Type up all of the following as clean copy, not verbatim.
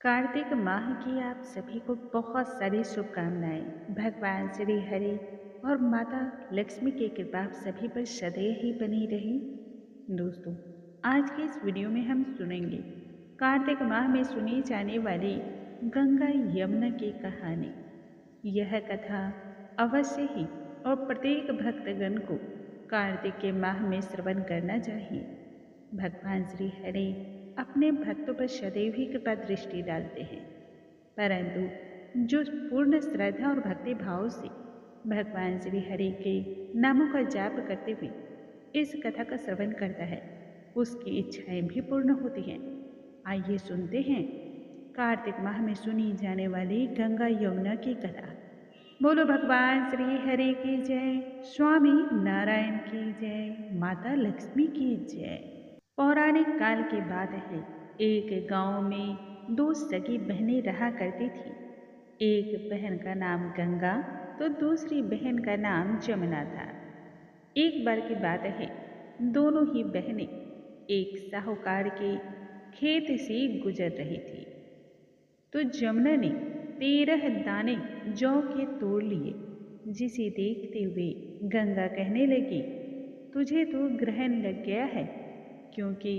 कार्तिक माह की आप सभी को बहुत सारी शुभकामनाएं। भगवान श्री हरि और माता लक्ष्मी की कृपा आप सभी पर सदैव ही बनी रहे। दोस्तों, आज की इस वीडियो में हम सुनेंगे कार्तिक माह में सुनी जाने वाली गंगा यमुना की कहानी। यह कथा अवश्य ही और प्रत्येक भक्तगण को कार्तिक के माह में श्रवण करना चाहिए। भगवान श्री हरि अपने भक्तों पर सदैव ही कृपा दृष्टि डालते हैं, परंतु जो पूर्ण श्रद्धा और भक्ति भाव से भगवान श्री हरि के नामों का जाप करते हुए इस कथा का श्रवण करता है, उसकी इच्छाएं भी पूर्ण होती हैं। आइए सुनते हैं कार्तिक माह में सुनी जाने वाली गंगा यमुना की कथा। बोलो भगवान श्री हरि की जय, स्वामी नारायण की जय, माता लक्ष्मी की जय। पौराणिक काल की बात है। एक गांव में दो सगी बहनें रहा करती थी। एक बहन का नाम गंगा तो दूसरी बहन का नाम जमुना था। एक बार की बात है, दोनों ही बहनें एक साहूकार के खेत से गुजर रही थी, तो जमुना ने 13 दाने जौ के तोड़ लिए, जिसे देखते हुए गंगा कहने लगी, तुझे तो ग्रहण लग गया है, क्योंकि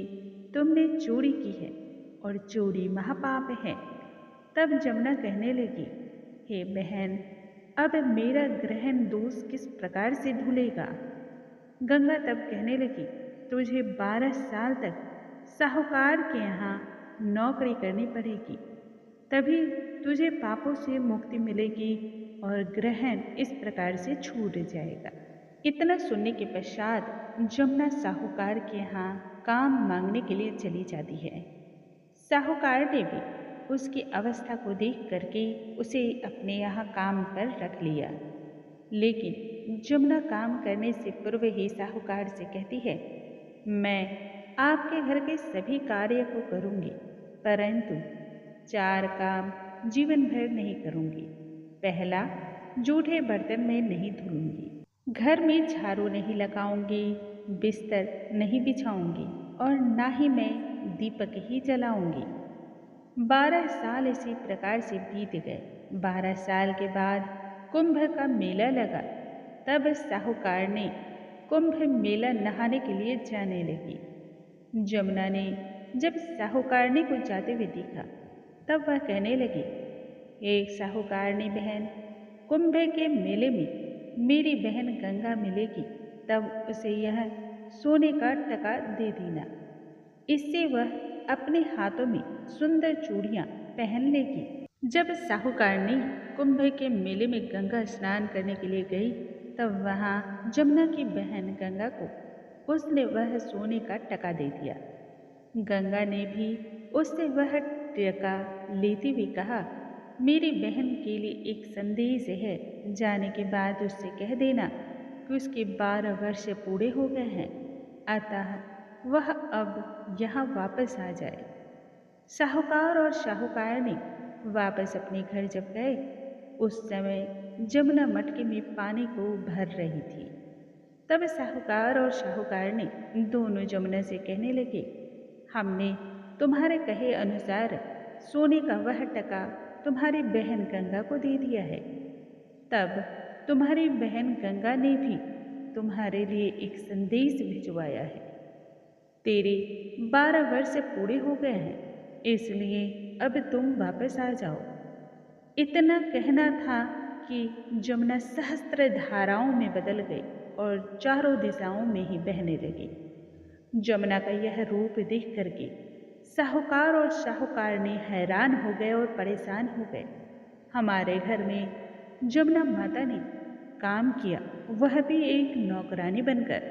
तुमने चोरी की है और चोरी महापाप है। तब जमुना कहने लगी, हे बहन, अब मेरा ग्रहण दोष किस प्रकार से धुलेगा। गंगा तब कहने लगी, तुझे 12 साल तक साहूकार के यहाँ नौकरी करनी पड़ेगी, तभी तुझे पापों से मुक्ति मिलेगी और ग्रहण इस प्रकार से छूट जाएगा। इतना सुनने के पश्चात जमुना साहूकार के यहाँ काम मांगने के लिए चली जाती है। साहूकार ने भी उसकी अवस्था को देख करके उसे अपने यहाँ काम पर रख लिया। लेकिन जमुना काम करने से पूर्व ही साहूकार से कहती है, मैं आपके घर के सभी कार्य को करूंगी, परंतु 4 काम जीवन भर नहीं करूंगी। पहला, जूठे बर्तन में नहीं धुलूंगी, घर में झाड़ू नहीं लगाऊंगी, बिस्तर नहीं बिछाऊंगी और ना ही मैं दीपक ही जलाऊंगी। 12 साल इसी प्रकार से बीत गए। 12 साल के बाद कुंभ का मेला लगा। तब साहूकार ने कुंभ मेला नहाने के लिए जाने लगी। जमुना ने जब साहूकारनी को जाते हुए देखा, तब वह कहने लगी, एक साहूकारनी बहन, कुंभ के मेले में मेरी बहन गंगा मिलेगी, तब उसे यह सोने का टका दे देना। इससे वह अपने हाथों में सुंदर चूड़ियां पहन लेगी। जब साहूकारनी कुंभ के मेले में गंगा स्नान करने के लिए गई, तब वहां जमुना की बहन गंगा को उसने वह सोने का टका दे दिया। गंगा ने भी उससे वह टका लेते हुए कहा, मेरी बहन के लिए एक संदेश है, जाने के बाद उससे कह देना कि उसके 12 वर्ष पूरे हो गए हैं, अतः वह अब यहाँ वापस आ जाए। साहूकार और साहूकारनी वापस अपने घर जब गए, उस समय जमुना मटके में पानी को भर रही थी। तब साहूकार और साहूकारनी दोनों जमुना से कहने लगे, हमने तुम्हारे कहे अनुसार सोने का वह टका तुम्हारी बहन गंगा को दे दिया है। तब तुम्हारी बहन गंगा ने भी तुम्हारे लिए एक संदेश भिजवाया है। तेरे 12 वर्ष पूरे हो गए हैं, इसलिए अब तुम वापस आ जाओ। इतना कहना था कि जमुना सहस्त्र धाराओं में बदल गई और चारों दिशाओं में ही बहने लगी। जमुना का यह रूप देख करके साहूकार और साहूकारनी हैरान हो गए और परेशान हो गए। हमारे घर में जमुना माता ने काम किया, वह भी एक नौकरानी बनकर,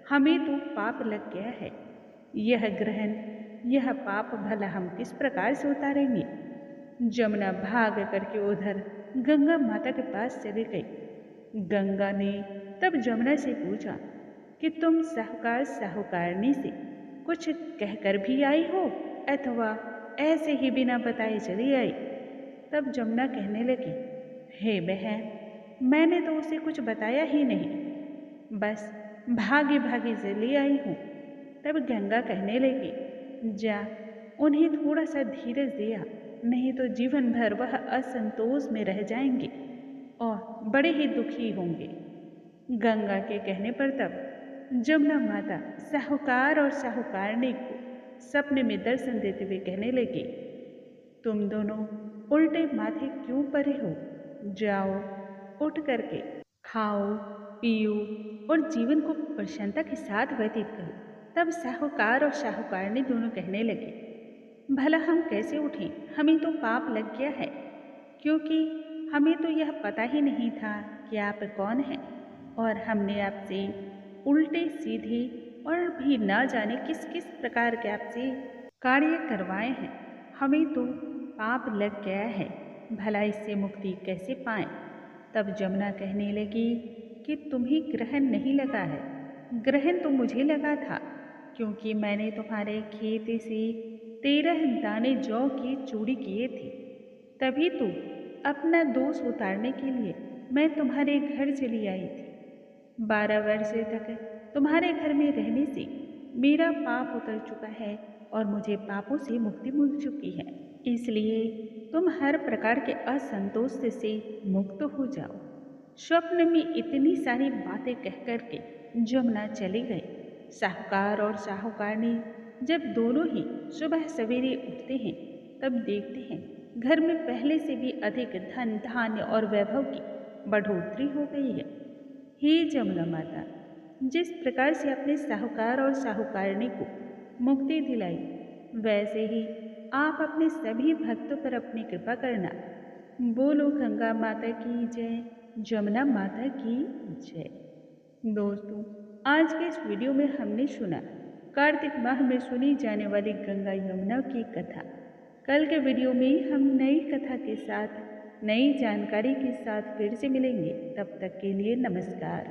हमें तो पाप लग गया है। यह ग्रहण, यह पाप भला हम किस प्रकार से उतारेंगे। जमुना भाग करके उधर गंगा माता के पास चली गई। गंगा ने तब जमुना से पूछा कि तुम साहूकार साहूकारनी से कुछ कहकर भी आई हो अथवा ऐसे ही बिना बताए चली आई। तब जमुना कहने लगी, हे बहन, मैंने तो उसे कुछ बताया ही नहीं, बस भागे भागे चली आई हूँ। तब गंगा कहने लगी, जा, उन्हें थोड़ा सा धीरज दिया, नहीं तो जीवन भर वह असंतोष में रह जाएंगे और बड़े ही दुखी होंगे। गंगा के कहने पर तब जमुना माता साहूकार और साहूकारनी को सपने में दर्शन देते हुए कहने लगी, तुम दोनों उल्टे माथे क्यों पड़े हो? जाओ, उठ करके खाओ पियो और जीवन को प्रसन्नता के साथ व्यतीत करो। तब साहूकार और साहूकारनी दोनों कहने लगे, भला हम कैसे उठें? हमें तो पाप लग गया है, क्योंकि हमें तो यह पता ही नहीं था कि आप कौन हैं और हमने आपसे उल्टे सीधे और भी न जाने किस किस प्रकार के आपसे कार्य करवाए हैं। हमें तो पाप लग गया है, भला इससे मुक्ति कैसे पाएं? तब जमुना कहने लगी कि तुम्हें ग्रहण नहीं लगा है, ग्रहण तो मुझे लगा था, क्योंकि मैंने तुम्हारे खेत से 13 दाने जौ की चूड़ी किए थे। तभी तो अपना दोष उतारने के लिए मैं तुम्हारे घर चली आई थी। 12 वर्ष तक तुम्हारे घर में रहने से मेरा पाप उतर चुका है और मुझे पापों से मुक्ति मिल चुकी है। इसलिए तुम हर प्रकार के असंतोष से मुक्त हो जाओ। स्वप्न में इतनी सारी बातें कह करके जमुना चली गई। साहूकार और साहूकारनी जब दोनों ही सुबह सवेरे उठते हैं तब देखते हैं घर में पहले से भी अधिक धन धान्य और वैभव की बढ़ोतरी हो गई है। हे जमुना माता, जिस प्रकार से अपने साहूकार और साहूकारनी को मुक्ति दिलाई, वैसे ही आप अपने सभी भक्तों पर अपनी कृपा करना। बोलो गंगा माता की जय, जमुना माता की जय। दोस्तों, आज के इस वीडियो में हमने सुना कार्तिक माह में सुनी जाने वाली गंगा यमुना की कथा। कल के वीडियो में हम नई कथा के साथ नई जानकारी के साथ फिर से मिलेंगे। तब तक के लिए नमस्कार।